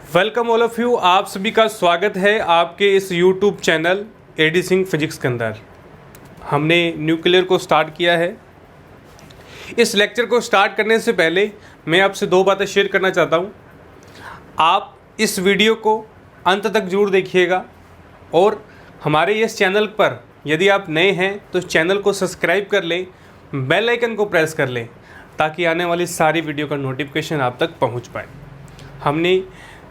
Welcome all of you. आप सभी का स्वागत है आपके इस YouTube channel A D Singh physics के अंदर। हमने न्यूक्लियर को स्टार्ट किया है। इस लेक्चर को स्टार्ट करने से पहले मैं आपसे दो बातें शेयर करना चाहता हूँ। आप इस वीडियो को अंत तक जरूर देखिएगा और हमारे इस चैनल पर यदि आप नए हैं तो चैनल को सब्सक्राइब कर लें, बेल आइकन को प्रेस कर लें ताकि आने वाली सारी वीडियो का नोटिफिकेशन आप तक पहुँच पाए। हमने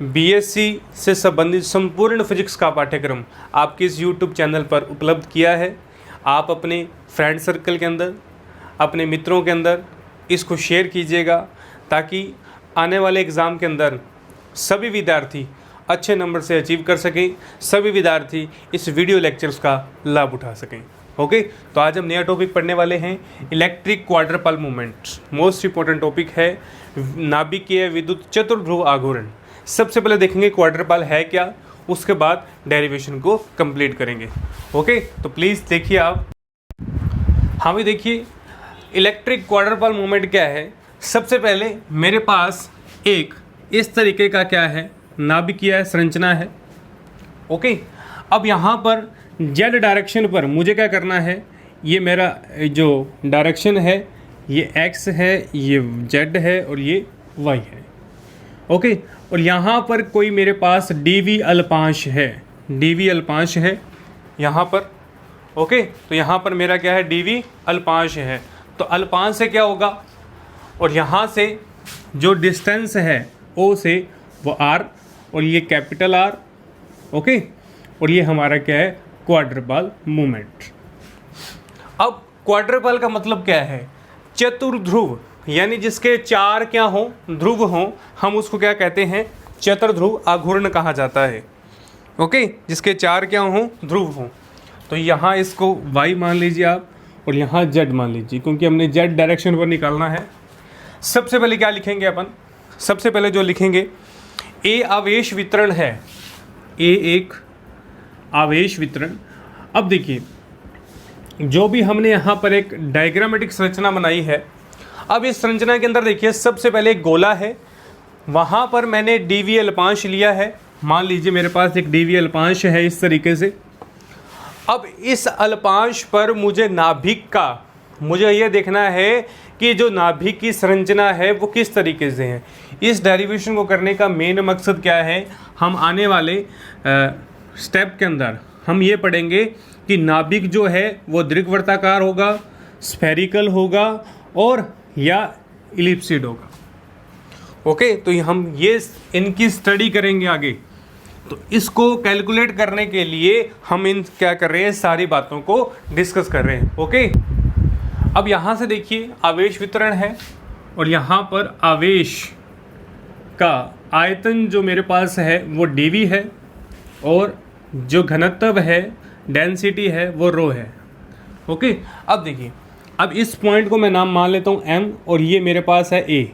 बीएससी से संबंधित संपूर्ण फिजिक्स का पाठ्यक्रम आपके इस यूट्यूब चैनल पर उपलब्ध किया है। आप अपने फ्रेंड सर्कल के अंदर, अपने मित्रों के अंदर इसको शेयर कीजिएगा ताकि आने वाले एग्ज़ाम के अंदर सभी विद्यार्थी अच्छे नंबर से अचीव कर सकें, सभी विद्यार्थी इस वीडियो लेक्चर्स का लाभ उठा सकें। ओके, तो आज हम नया टॉपिक पढ़ने वाले हैं, electric quadruple movement. Most important topic है नाभिकीय विद्युत चतुर्ध्रुव आघूर्ण। सबसे पहले देखेंगे क्वाड्रपल है क्या, उसके बाद डेरिवेशन को कंप्लीट करेंगे। ओके, तो प्लीज़ देखिए आप। हाँ भी देखिए, इलेक्ट्रिक क्वाड्रपल मूवमेंट क्या है। सबसे पहले मेरे पास एक इस तरीके का क्या है, नाभिकीय संरचना है। ओके, अब यहाँ पर जेड डायरेक्शन पर मुझे क्या करना है, ये मेरा जो डायरेक्शन है ये एक्स है, ये जेड है और ये वाई है। ओके, और यहाँ पर कोई मेरे पास डीवी अल्पांश है, डीवी अल्पांश है यहाँ पर। ओके, तो यहाँ पर मेरा क्या है, डीवी अल्पांश है। तो अल्पांश से क्या होगा, और यहाँ से जो डिस्टेंस है ओ से वो आर, और ये कैपिटल आर। ओके, और ये हमारा क्या है, क्वाड्रपल मूवमेंट। अब क्वाड्रपल का मतलब क्या है, चतुर्ध्रुव, यानी जिसके चार क्या हो, ध्रुव हो, हम उसको क्या कहते हैं, चतुर्ध्रुव आघूर्ण कहा जाता है। ओके, जिसके चार क्या हो, ध्रुव हो। तो यहाँ इसको y मान लीजिए आप और यहाँ z मान लीजिए, क्योंकि हमने z डायरेक्शन पर निकालना है। सबसे पहले क्या लिखेंगे अपन, सबसे पहले जो लिखेंगे a आवेश वितरण है, a एक आवेश वितरण। अब देखिए, जो भी हमने यहाँ पर एक डायग्रामेटिक संरचना बनाई है, अब इस संरचना के अंदर देखिए सबसे पहले एक गोला है, वहाँ पर मैंने डीवी अल्पांश लिया है। मान लीजिए मेरे पास एक डीवी अल्पांश है इस तरीके से। अब इस अल्पांश पर मुझे नाभिक का, मुझे ये देखना है कि जो नाभिक की संरचना है वो किस तरीके से है। इस डेरिवेशन को करने का मेन मकसद क्या है, हम आने वाले स्टेप के अंदर हम ये पढ़ेंगे कि नाभिक जो है वो दीर्घवृत्ताकार होगा, स्फेरिकल होगा और या इलिप्सिड होगा। ओके, तो हम ये इनकी स्टडी करेंगे आगे। तो इसको कैलकुलेट करने के लिए हम इन क्या कर रहे हैं, सारी बातों को डिस्कस कर रहे हैं। ओके, अब यहाँ से देखिए आवेश वितरण है और यहाँ पर आवेश का आयतन जो मेरे पास है वो dv है और जो घनत्व है, डेंसिटी है, वो रो है। ओके, अब देखिए, अब इस पॉइंट को मैं नाम मान लेता हूँ m और ये मेरे पास है a,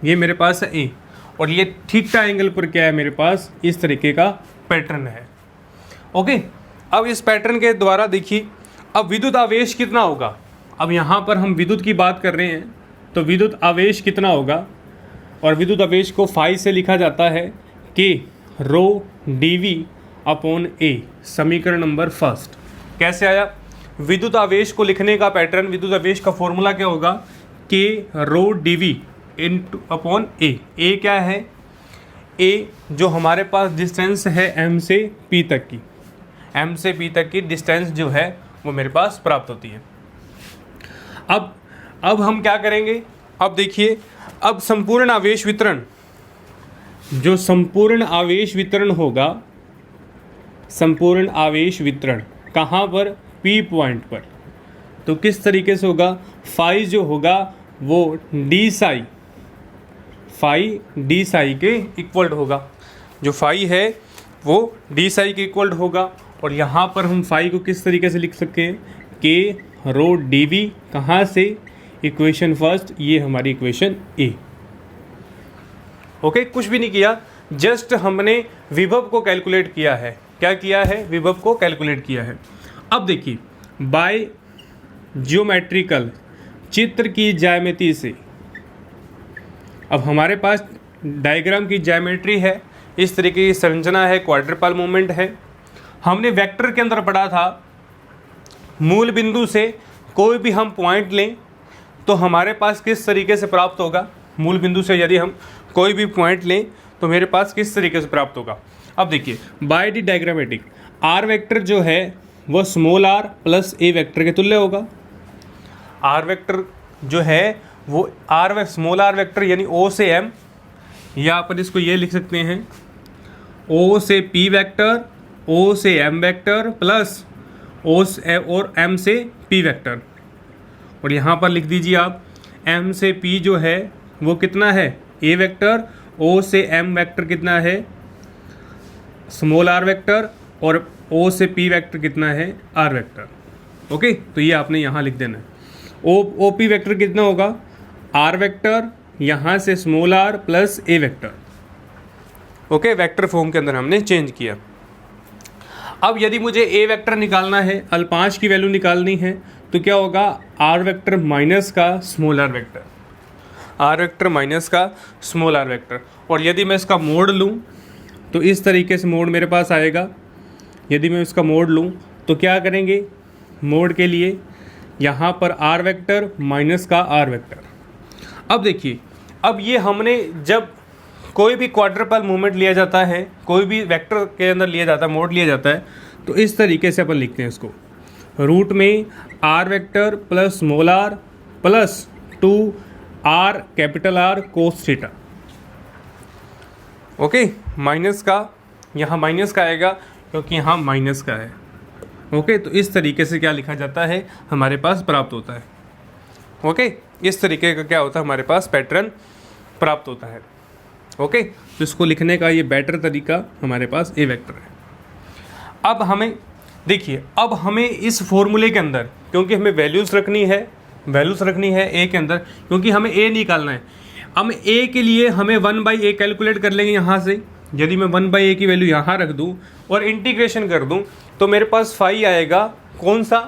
ये मेरे पास है a, और ये थीटा एंगल पर क्या है, मेरे पास इस तरीके का पैटर्न है। ओके, अब इस पैटर्न के द्वारा देखिए अब विद्युत आवेश कितना होगा। अब यहाँ पर हम विद्युत की बात कर रहे हैं, तो विद्युत आवेश कितना होगा, और विद्युत आवेश को फाई से लिखा जाता है कि रो dv अपॉन a, समीकरण नंबर फर्स्ट। कैसे आया, विद्युत आवेश को लिखने का पैटर्न, विद्युत आवेश का फॉर्मूला क्या होगा, के रो dv into upon a। a क्या है, a जो हमारे पास डिस्टेंस है m से p तक की, m से p तक की डिस्टेंस जो है वो मेरे पास प्राप्त होती है। अब हम क्या करेंगे, अब देखिए, अब संपूर्ण आवेश वितरण, जो संपूर्ण आवेश वितरण होगा, संपूर्ण आवेश वितरण कहाँ पर, P पॉइंट पर, तो किस तरीके से होगा, फाई जो होगा वो d psi, phi d psi के इक्वल होगा। जो फाई है वो डी साई के इक्वल होगा, और यहाँ पर हम फाई को किस तरीके से लिख सकते हैं, के रो dv, कहाँ से, इक्वेशन फर्स्ट, ये हमारी इक्वेशन ए। ओके, कुछ भी नहीं किया, जस्ट हमने विभव को कैलकुलेट किया है। क्या किया है, विभव को कैलकुलेट किया है। अब देखिए, बाय जियोमेट्रिकल, चित्र की ज्यामिति से, अब हमारे पास डायग्राम की ज्योमेट्री है, इस तरीके की संरचना है, क्वाड्रपल मूवमेंट है। हमने वेक्टर के अंदर पढ़ा था मूल बिंदु से कोई भी हम पॉइंट लें तो हमारे पास किस तरीके से प्राप्त होगा। मूल बिंदु से यदि हम कोई भी पॉइंट लें तो मेरे पास किस तरीके से प्राप्त होगा। अब देखिए by the diagrammatic r vector जो है वो small r plus a vector के तुल्य होगा। आर वेक्टर जो है वो स्मॉल आर वेक्टर यानी ओ से एम, या अपन इसको ये लिख सकते हैं ओ से पी वेक्टर, ओ से एम वेक्टर प्लस ओ से और एम से पी वेक्टर। और यहाँ पर लिख दीजिए आप एम से पी जो है वो कितना है ए वेक्टर, ओ से एम वेक्टर कितना है स्मॉल आर वेक्टर, और ओ से पी वेक्टर कितना है आर वेक्टर। ओके, तो ये आपने यहाँ लिख देना है। ओ पी वेक्टर कितना होगा आर वेक्टर, यहाँ से small r plus a vector. Okay, vector form के अंदर हमने चेंज किया। अब यदि मुझे ए वेक्टर निकालना है, अल्पांश की वैल्यू निकालनी है, तो क्या होगा आर वेक्टर माइनस का small r vector, r vector minus का स्मॉल आर वेक्टर। और यदि मैं इसका मोड लूँ तो इस तरीके से मोड मेरे पास आएगा। यदि मैं इसका मोड लूँ तो क्या करेंगे, मोड के लिए यहाँ पर आर वेक्टर माइनस का आर वेक्टर। अब देखिए, अब ये हमने जब कोई भी क्वाड्रपल मूवमेंट लिया जाता है, कोई भी वेक्टर के अंदर लिया जाता है, मोड लिया जाता है, तो इस तरीके से अपन लिखते हैं इसको, रूट में r vector plus small r plus 2 r capital r cos theta. Okay, minus का यहाँ माइनस का आएगा क्योंकि यहाँ माइनस का है। ओके, तो इस तरीके से क्या लिखा जाता है हमारे पास प्राप्त होता है। ओके, इस तरीके का क्या होता है हमारे पास पैटर्न प्राप्त होता है। ओके, तो इसको लिखने का ये बेटर तरीका हमारे पास ए वेक्टर है। अब हमें देखिए, अब हमें इस फॉर्मूले के अंदर क्योंकि हमें वैल्यूज़ रखनी है ए के अंदर, क्योंकि हमें ए निकालना है। अब ए के लिए हमें 1/a कैलकुलेट कर लेंगे यहाँ से। यदि मैं 1/a की वैल्यू यहाँ रख दूँ और इंटीग्रेशन कर दूँ तो मेरे पास फाई आएगा, कौन सा,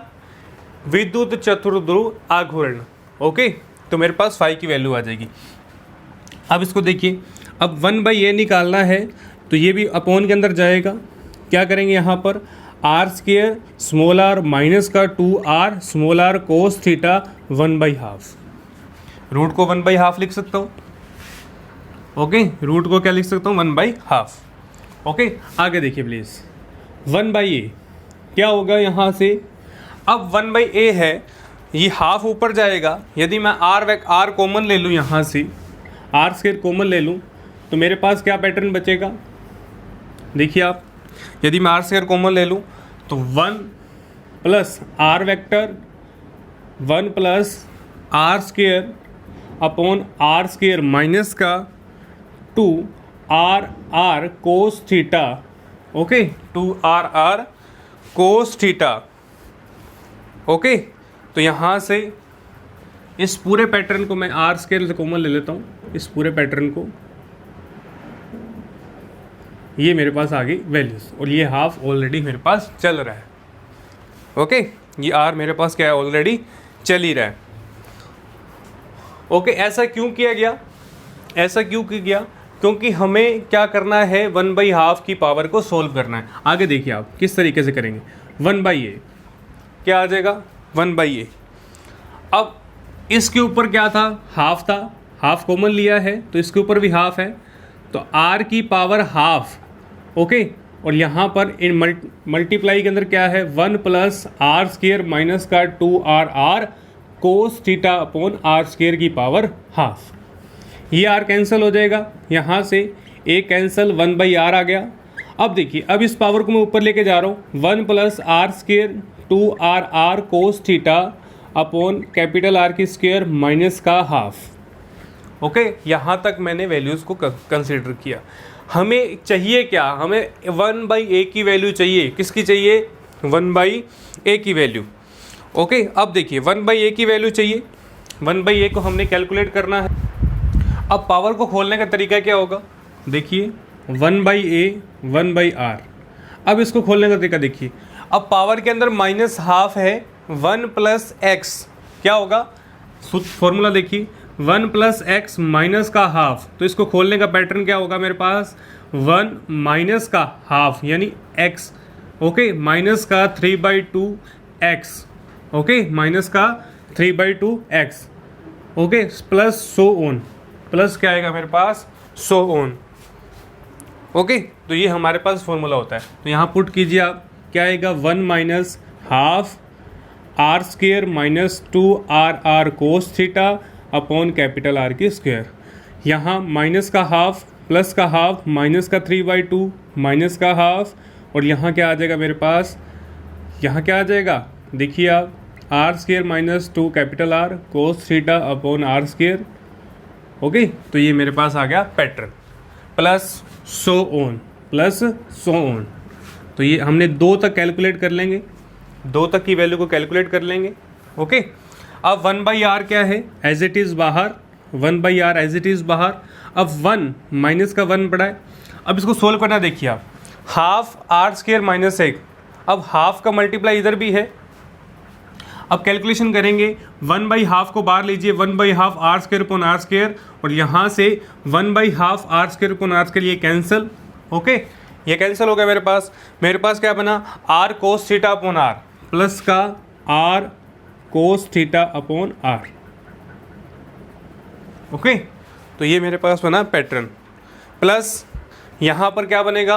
विद्युत चतुर्ध्रुव आघूर्ण। ओके, तो मेरे पास फाई की वैल्यू आ जाएगी। अब इसको देखिए, अब 1/a निकालना है तो ये भी अपॉन के अंदर जाएगा। क्या करेंगे यहाँ पर r square small r minus का 2r small r cos theta 1/2। Root को 1/2 लिख सकता हूँ। ओके, रूट को क्या लिख सकता हूँ 1/2। ओके, आगे देखिए प्लीज़, 1/a क्या होगा यहाँ से। अब 1/a है, ये हाफ ऊपर जाएगा। यदि मैं आर कॉमन ले लूँ, यहाँ से आर स्क्वायर कॉमन ले लूँ तो मेरे पास क्या पैटर्न बचेगा। देखिए आप, यदि मैं आर स्क्वायर कॉमन ले लूँ तो 1 plus r vector 1 plus r square upon r square minus का 2r cos theta. Okay, 2r cos theta. Okay, तो यहाँ से इस पूरे पैटर्न को मैं आर स्क्वायर से कॉमन ले लेता हूँ, इस पूरे पैटर्न को, ये मेरे पास आ गई वैल्यूज, और ये हाफ ऑलरेडी मेरे पास चल रहा है। ओके, ये आर मेरे पास क्या है ऑलरेडी चल ही रहा है। ओके, ऐसा क्यों किया गया, क्योंकि हमें क्या करना है 1/2 की पावर को सोल्व करना है। आगे देखिए आप किस तरीके से करेंगे। 1/a क्या आ जाएगा 1/a। अब इसके ऊपर क्या था, हाफ था, हाफ कॉमन लिया है तो इसके ऊपर भी हाफ है, तो r की पावर हाफ। ओके, और यहाँ पर इन मल्टीप्लाई के अंदर क्या है 1 प्लस आर स्क्वायर माइनस का 2r cos theta upon r square की पावर हाफ। ये r कैंसिल हो जाएगा, यहाँ से a कैंसिल 1/r आ गया। अब देखिए, अब इस पावर को मैं ऊपर लेके जा रहा हूँ, 1 plus r square 2r cos theta upon capital R की स्क्वायर माइनस का हाफ। ओके, यहाँ तक मैंने वैल्यूज़ को कंसिडर किया। हमें चाहिए क्या, हमें 1/a की वैल्यू चाहिए। किसकी चाहिए 1/a की वैल्यू। ओके, अब देखिए 1/a की वैल्यू चाहिए, 1/a को हमने कैलकुलेट करना है। अब पावर को खोलने का तरीका क्या होगा, देखिए 1/a 1/r। अब इसको खोलने का तरीका देखिए, अब पावर के अंदर माइनस हाफ है, 1 प्लस एक्स क्या होगा, फॉर्मूला देखिए 1 प्लस एक्स माइनस का हाफ, तो इसको खोलने का पैटर्न क्या होगा मेरे पास, 1 माइनस का हाफ यानी एक्स, ओके, माइनस का 3/2 एक्स, ओके, माइनस का 3/2 x, okay, plus so on, plus क्या आएगा मेरे पास, सो ऑन, ओके। तो ये हमारे पास फॉर्मूला होता है। तो यहाँ पुट कीजिए आप, क्या आएगा, 1 minus half r square minus 2r cos theta upon capital r की स्क्वायर। यहाँ माइनस का हाफ प्लस का हाफ माइनस का 3/2 माइनस का हाफ, और यहाँ क्या आ जाएगा मेरे पास, यहाँ क्या आ जाएगा, देखिए आप, r square minus 2 capital r cos theta upon are square, okay. तो ये मेरे पास आ गया pattern, plus so on, plus so on. तो ये हमने 2 तक कैलकुलेट कर लेंगे, 2 तक की वैल्यू को कैलकुलेट कर लेंगे, ओके। अब 1/r क्या है, एज इट इज़ बाहर, 1/r एज इट इज़ बाहर। अब 1 माइनस का 1 पड़ा है, अब इसको सोल्व करना, देखिए आप, हाफ आर स्क्वेयर माइनस 1, अब हाफ का मल्टीप्लाई इधर भी है, अब कैलकुलेशन करेंगे, 1/2 को बाहर लीजिए, 1/2 are square upon are square, और यहाँ से 1/2 are square upon are square, ये कैंसिल, ओके, ये कैंसिल हो गया मेरे पास क्या बना, R cos theta upon are, plus का R cos theta upon R, okay. तो ये मेरे पास बना पैटर्न, प्लस यहाँ पर क्या बनेगा,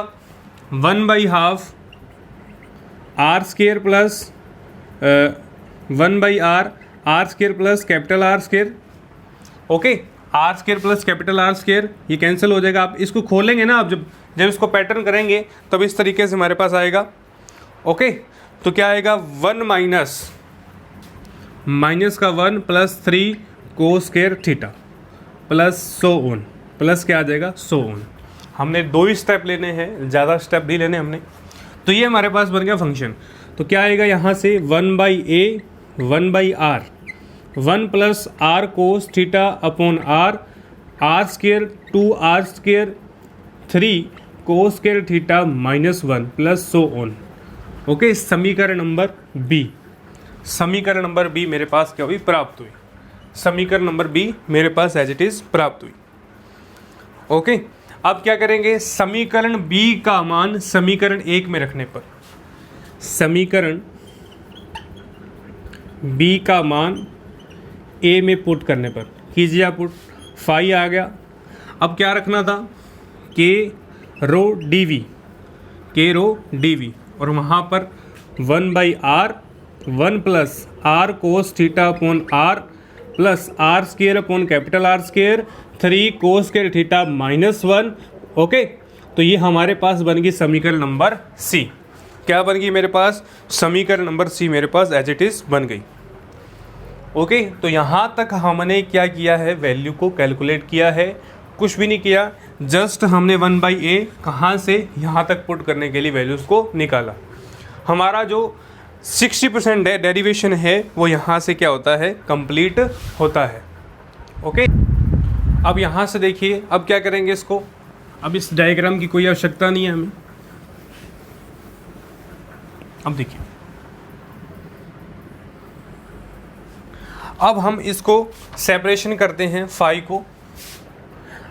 1/2 are square plus 1/r r square plus capital r square, okay, r square plus capital r square, ये कैंसिल हो जाएगा। आप इसको खोलेंगे ना, आप जब इसको पैटर्न करेंगे तब इस तरीके से हमारे पास आएगा, ओके। तो क्या आएगा, 1 माइनस का 1 plus 3 cos square theta plus so on, plus क्या आ जाएगा, सो ऑन। हमने 2 ही स्टेप लेने हैं, ज़्यादा स्टेप नहीं लेने हमने। तो ये हमारे पास बन गया फंक्शन। तो क्या आएगा यहाँ से, 1/a 1/r, 1 plus r cos theta upon r, r square 2r square 3 cos square theta minus 1 plus so on, okay. समीकरण नंबर बी, समीकरण नंबर बी मेरे पास क्या हुई, प्राप्त हुई, समीकरण नंबर बी मेरे पास एज इट इज प्राप्त हुई, ओके। अब क्या करेंगे, समीकरण बी का मान समीकरण 1 में रखने पर, समीकरण बी का मान ए में पुट करने पर, कीजिए आप पुट, फाई आ गया। अब क्या रखना था, के रो डी वी, और वहाँ पर 1/r 1 plus r cos theta upon are plus r square upon capital r square 3 cos square theta minus 1, okay. तो ये हमारे पास बन गई समीकरण नंबर सी। क्या बन गई मेरे पास, समीकरण नंबर सी मेरे पास एज इट इज़ बन गई, ओके। तो यहाँ तक हमने क्या किया है, वैल्यू को कैलकुलेट किया है, कुछ भी नहीं किया, जस्ट हमने 1/a कहाँ से यहाँ तक पुट करने के लिए वैल्यूज़ को निकाला। हमारा जो 60% डेरिवेशन है वो यहाँ से क्या होता है, कंप्लीट होता है, ओके। अब यहाँ से देखिए, अब क्या करेंगे इसको, अब इस डायग्राम की कोई आवश्यकता नहीं है हमें। अब देखिए, अब हम इसको सेपरेशन करते हैं फाई को।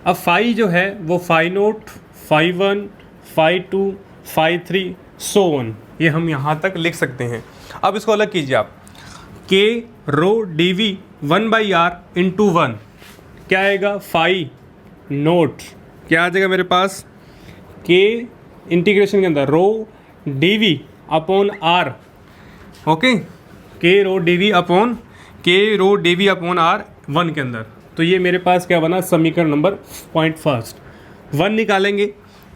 अब फाई जो है वो phi naught, phi 1, phi 2, phi 3 so on, ये हम यहाँ तक लिख सकते हैं। अब इसको अलग कीजिए आप, के rho D we 1/r into 1, क्या आएगा, फाई नोट, क्या आ जाएगा मेरे पास, के इंटीग्रेशन के अंदर rho D V upon R, okay, के rho D V upon R 1 के अंदर। तो ये मेरे पास क्या बना, समीकरण नंबर पॉइंट फर्स्ट 1 निकालेंगे,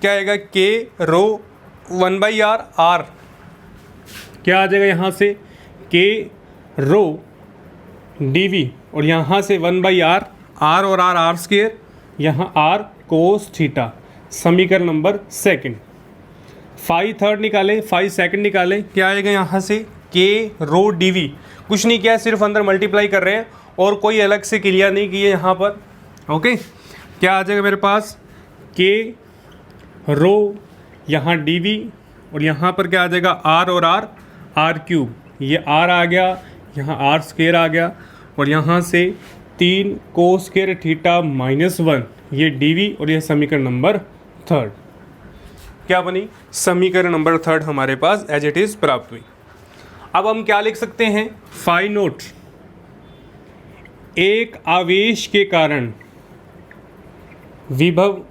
क्या आएगा, के रो 1/r आर, क्या आ जाएगा यहाँ से, के रो डी वी, और यहाँ से 1/r, आर और आर स्क्वेयर, यहाँ आर कोस थीटा, समीकरण नंबर सेकंड। फाई थर्ड निकाले, फाई सेकंड निकाले, क्या आएगा यहाँ से, के रो डी वी, कुछ नहीं किया, सिर्फ अंदर मल्टीप्लाई कर रहे हैं और कोई अलग से क्रिया नहीं की है यहाँ पर, ओके। क्या आ जाएगा मेरे पास, के रो यहाँ डी वी, और यहाँ पर क्या आ जाएगा, आर और आर क्यूब, ये आर आ गया, यहाँ आर स्क्वेयर आ गया, और यहाँ से 3 कोस स्क्वायर थीटा माइनस 1, ये डीवी, और ये समीकरण नंबर 3 क्या बनी, समीकरण नंबर 3 हमारे पास एज इट इज प्राप्त हुई। अब हम क्या लिख सकते हैं, फाई नोट एक आवेश के कारण विभव,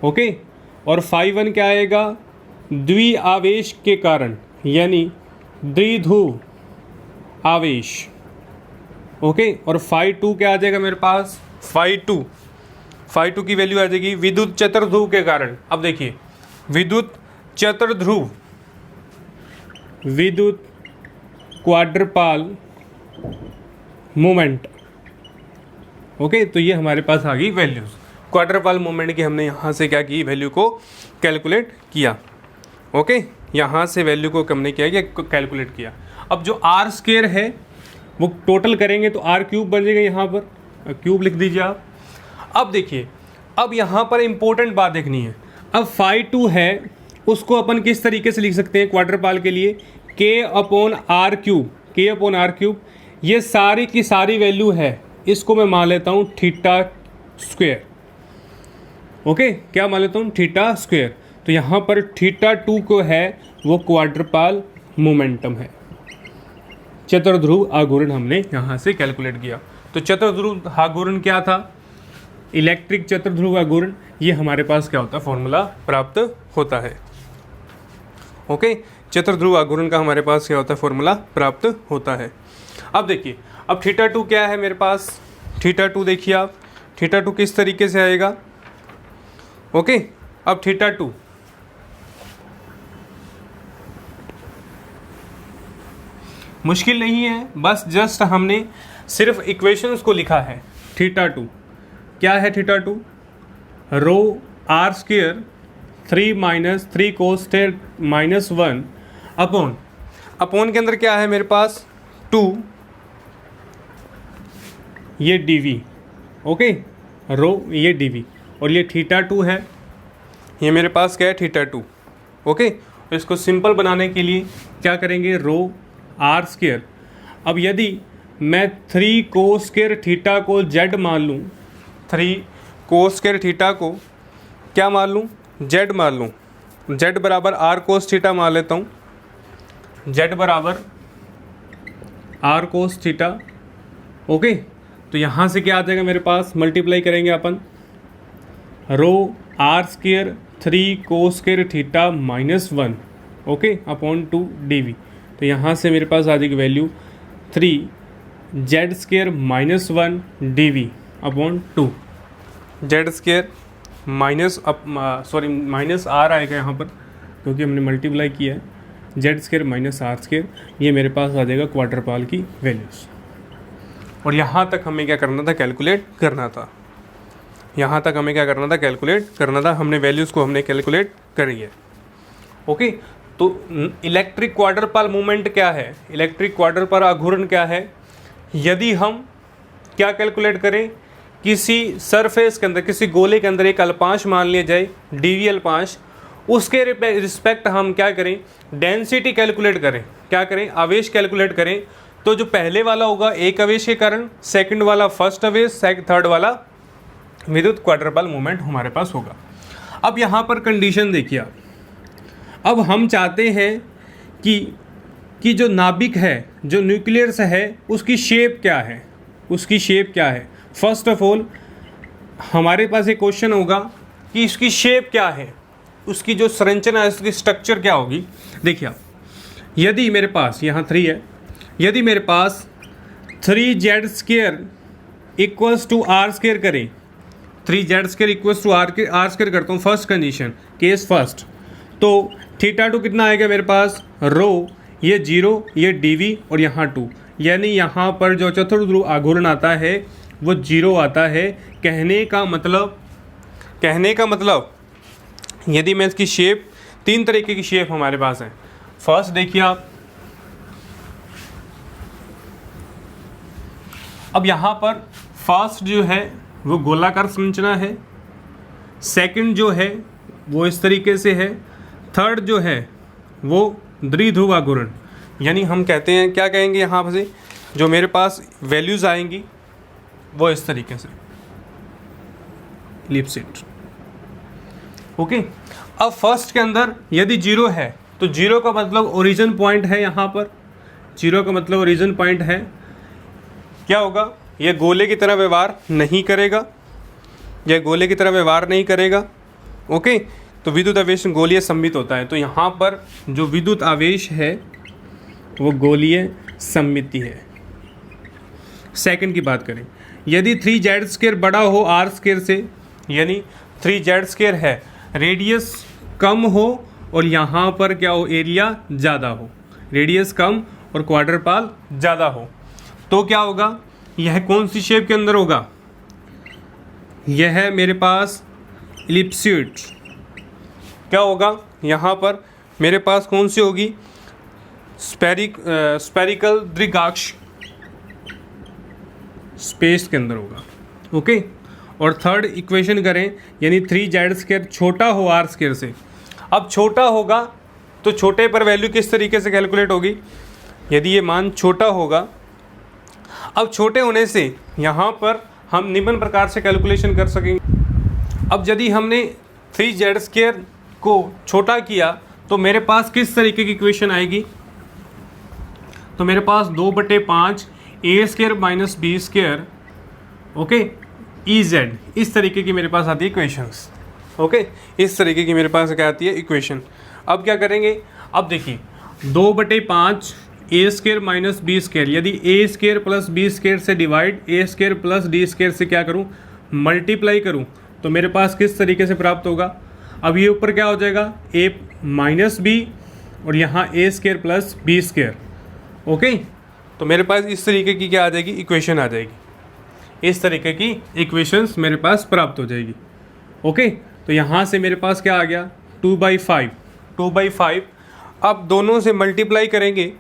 ओके, और फाई 1 क्या आएगा, द्विआवेश के कारण यानी द्विध्रुव आवेश, ओके, और फाई 2 क्या आ जाएगा मेरे पास, फाई 2 की वैल्यू आ जाएगी विद्युत चतुर्ध्रुव के कारण। अब देखिए विद्युत चतुर्ध्रुव, विद्युत क्वाड्रपाल मोमेंट, ओके, तो ये हमारे पास आ गई वैल्यूज। क्वाड्रपाल मोमेंट की हमने यहाँ से क्या की, वैल्यू को कैलकुलेट किया, ओके, यहाँ से वैल्यू को हमने क्या किया, कैलकुलेट किया। अब जो आर स्क्वायर है वो टोटल करेंगे तो आर क्यूब बन जाएगा, यहाँ पर क्यूब लिख दीजिए आप। अब देखिए, अब यहाँ पर इंपॉर्टेंट बात देखनी है। अब फाई 2 है उसको अपन किस तरीके से लिख सकते हैं क्वाड्रपाल के लिए, के अपॉन आर क्यूब, ये सारी की सारी वैल्यू है, इसको मैं मान लेता हूँ थीटा स्क्वायर, ओके, क्या मान लेता हूँ, थीटा स्क्वायर। तो यहाँ पर थीटा 2 को है वो क्वाड्रपाल मोमेंटम है, चतुर्ध्रुव आघूर्ण हमने यहाँ से कैलकुलेट किया। तो चतुर्ध्रुव आघूर्ण क्या था, इलेक्ट्रिक चतुर्ध्रुव आघूर्ण, ये हमारे पास क्या होता है, फॉर्मूला प्राप्त होता है, ओके, चतुर्ध्रुव आघूर्ण का हमारे पास क्या होता है, फॉर्मूला प्राप्त होता है। अब देखिए, अब थीटा 2 क्या है मेरे पास, थीटा 2 देखिए आप, थीटा 2 किस तरीके से आएगा, ओके, अब थीटा 2 मुश्किल नहीं है, बस जस्ट हमने सिर्फ इक्वेशंस को लिखा है। थीटा 2 क्या है, theta 2 rho are square 3 cos square minus 1 upon के अंदर क्या है मेरे पास 2, ये डीवी, ओके, रो ये डीवी, और ये थीटा 2 है, ये मेरे पास क्या है थीटा 2, ओके। तो इसको सिंपल बनाने के लिए क्या करेंगे, रो आर स्क्वायर। अब यदि मैं 3 कोस स्क्वायर थीटा को जेड मान लूँ, 3 कोस स्क्वायर थीटा को क्या मान लूँ, जेड मान लूँ, जेड बराबर आर कोस थीटा मान लेता हूँ, जेड बराबर आर कोस थीटा, ओके। तो यहाँ से क्या आ जाएगा मेरे पास, मल्टीप्लाई करेंगे अपन, rho are square 3 cos square theta minus 1, okay, upon 2 D V. तो यहाँ से मेरे पास आ जाएगी value 3 Z square minus 1 D V upon 2, Z square minus R आएगा यहाँ पर क्योंकि हमने मल्टीप्लाई किया है, Z square minus R square, ये मेरे पास आ जाएगा क्वाड्रपाल की वैल्यूज़। और यहाँ तक हमें क्या करना था, कैलकुलेट करना था, यहाँ तक हमें क्या करना था, कैलकुलेट करना था। हमने वैल्यूज़ को हमने कैलकुलेट करी है, ओके। तो इलेक्ट्रिक क्वाड्रपाल मूवमेंट क्या है, इलेक्ट्रिक क्वाड्रपाल आघूर्ण क्या है, यदि हम क्या कैलकुलेट करें, किसी सरफेस के अंदर, किसी गोले के अंदर एक अल्पांश मान लिया जाए, डीवी अल्पांश, उसके रिस्पेक्ट हम क्या करें, डेंसिटी कैलकुलेट करें, क्या करें, आवेश कैलकुलेट करें। तो जो पहले वाला होगा एक आवेश के कारण, सेकंड वाला फर्स्ट आवेश, थर्ड वाला विद्युत क्वाड्रपाल मूवमेंट हमारे पास होगा। अब यहाँ पर कंडीशन देखिए आप, अब हम चाहते हैं कि जो नाभिक है, जो न्यूक्लियस है, उसकी शेप क्या है, उसकी शेप क्या है। फर्स्ट ऑफ ऑल हमारे पास एक क्वेश्चन होगा कि इसकी शेप क्या है, उसकी जो संरचना है, उसकी स्ट्रक्चर क्या होगी। देखिए आप, यदि मेरे पास यहाँ 3 है, यदि मेरे पास 3 Z square equals to r square करें, 3 Z square equals to r square करता हूँ, फर्स्ट कंडीशन, केस फर्स्ट, तो थीटा 2 कितना आएगा मेरे पास, रो ये 0, ये डीवी और यहाँ 2, यानी यहाँ पर जो चतुर्ध्रुव आघूर्ण आता है वो 0 आता है। कहने का मतलब यदि मैं इसकी शेप, 3 तरीके की शेप हमारे पास है। फर्स्ट देखिए आप, अब यहाँ पर फर्स्ट जो है वो गोलाकार संरचना है, सेकंड जो है वो इस तरीके से है, थर्ड जो है वो द्विध्रुव आघूर्ण, यानी हम कहते हैं, क्या कहेंगे यहाँ से, जो मेरे पास वैल्यूज़ आएंगी वो इस तरीके से इलिप्सॉइड। ओके, अब फर्स्ट के अंदर यदि जीरो है तो जीरो का मतलब ओरिजिन पॉइंट है, यहाँ पर जीरो का मतलब ओरिजिन पॉइंट है। क्या होगा, यह गोले की तरह व्यवहार नहीं करेगा, यह गोले की तरह व्यवहार नहीं करेगा। ओके, तो विद्युत आवेश गोलीय सममित होता है, तो यहाँ पर जो विद्युत आवेश है वो गोलीय सममिति है। सेकंड की बात करें, यदि 3z² बड़ा हो r² से, यानी 3z² है, रेडियस कम हो और यहाँ पर क्या हो, एरिया ज़्यादा हो, रेडियस कम और क्वाड्रपाल ज़्यादा हो, तो क्या होगा, यह कौन सी शेप के अंदर होगा, यह है मेरे पास इलिप्सॉइड। क्या होगा, यहाँ पर मेरे पास कौन सी होगी, स्पेरिकल द्विघाक्ष स्पेस के अंदर होगा। ओके, और थर्ड इक्वेशन करें, यानी 3z² छोटा हो r² से। अब छोटा होगा तो छोटे पर वैल्यू किस तरीके से कैलकुलेट होगी, यदि ये मान छोटा होगा, अब छोटे होने से यहाँ पर हम निम्न प्रकार से कैलकुलेशन कर सकेंगे। अब यदि हमने 3z² को छोटा किया तो मेरे पास किस तरीके की इक्वेशन आएगी, तो मेरे पास 2/5 a² - b², ओके, EZ, इस तरीके की मेरे पास आती है इक्वेशंस। ओके, इस तरीके की मेरे पास क्या आती है इक्वेशन। अब क्या करेंगे, अब देखिए 2/5 a² - b², यदि a² + b² से डिवाइड a² + d² से क्या करूं, मल्टीप्लाई करूं, तो मेरे पास किस तरीके से प्राप्त होगा, अब ये ऊपर क्या हो जाएगा, a - b और यहाँ a² + b²। ओके, तो मेरे पास इस तरीके की क्या आ जाएगी, इक्वेशन आ जाएगी, इस तरीके की इक्वेशंस मेरे पास प्राप्त हो जाएगी। ओके, तो यहाँ से मेरे पास क्या आ गया, 2/5। अब दोनों से मल्टीप्लाई करेंगे,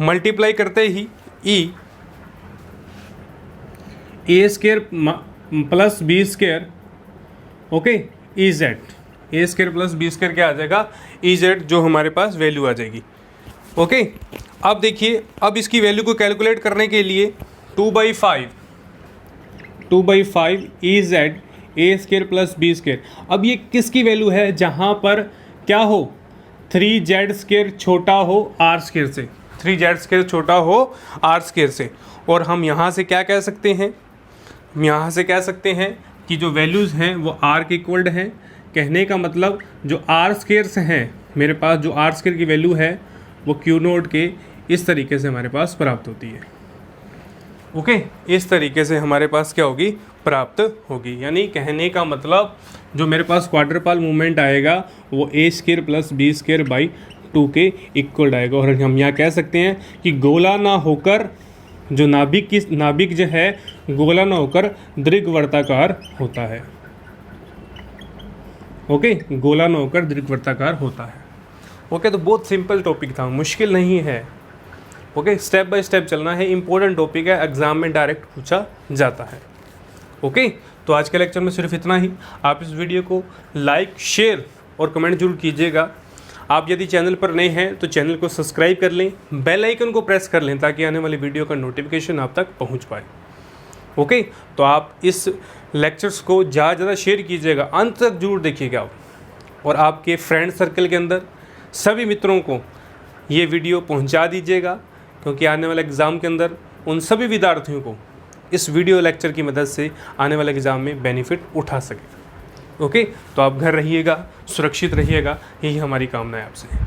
मल्टीप्लाई करते ही a² + b², okay, EZ, a² + b² क्या आ जाएगा, EZ, जो हमारे पास वैल्यू आ जाएगी। ओके, अब देखिए, अब इसकी वैल्यू को कैलकुलेट करने के लिए 2/5 EZ a² + b², अब ये किसकी वैल्यू है, जहाँ पर क्या हो, 3z² छोटा हो r² से, 3z² छोटा हो r² से। और हम यहाँ से क्या कह सकते हैं, हम यहाँ से कह सकते हैं कि जो वैल्यूज़ हैं वो r के इक्वल्ड हैं। कहने का मतलब जो r² से हैं, मेरे पास जो r² की वैल्यू है वो Q0 के इस तरीके से हमारे पास प्राप्त होती है। ओके, इस तरीके से हमारे पास क्या होगी, प्राप्त होगी। यानी कहने का मतलब जो मेरे पास क्वाड्रपाल मूवमेंट आएगा वो a² + b²/2 के इक्वल आएगा। और हम यहाँ कह सकते हैं कि गोला ना होकर जो नाभिक जो है गोला ना होकर दीर्घवृत्ताकार होता है। ओके, गोला ना होकर दीर्घवृत्ताकार होता है। ओके, तो बहुत सिंपल टॉपिक था, मुश्किल नहीं है। ओके, स्टेप बाय स्टेप चलना है, इंपॉर्टेंट टॉपिक है, एग्जाम में डायरेक्ट पूछा जाता है। ओके, तो आज के लेक्चर में सिर्फ इतना ही। आप इस वीडियो को लाइक, शेयर और कमेंट जरूर कीजिएगा। आप यदि चैनल पर नए हैं तो चैनल को सब्सक्राइब कर लें, बेल आइकन को प्रेस कर लें ताकि आने वाली वीडियो का नोटिफिकेशन आप तक पहुंच पाए। ओके, तो आप इस लेक्चर्स को ज़्यादा से ज़्यादा शेयर कीजिएगा, अंत तक जरूर देखिएगा आप, और आपके फ्रेंड सर्कल के अंदर सभी मित्रों को ये वीडियो पहुंचा दीजिएगा, क्योंकि आने वाले एग्ज़ाम के अंदर उन सभी विद्यार्थियों को इस वीडियो लेक्चर की मदद से आने वाले एग्ज़ाम में बेनिफिट उठा सके। ओके, तो आप घर रहिएगा, सुरक्षित रहिएगा, यही हमारी कामना है आपसे।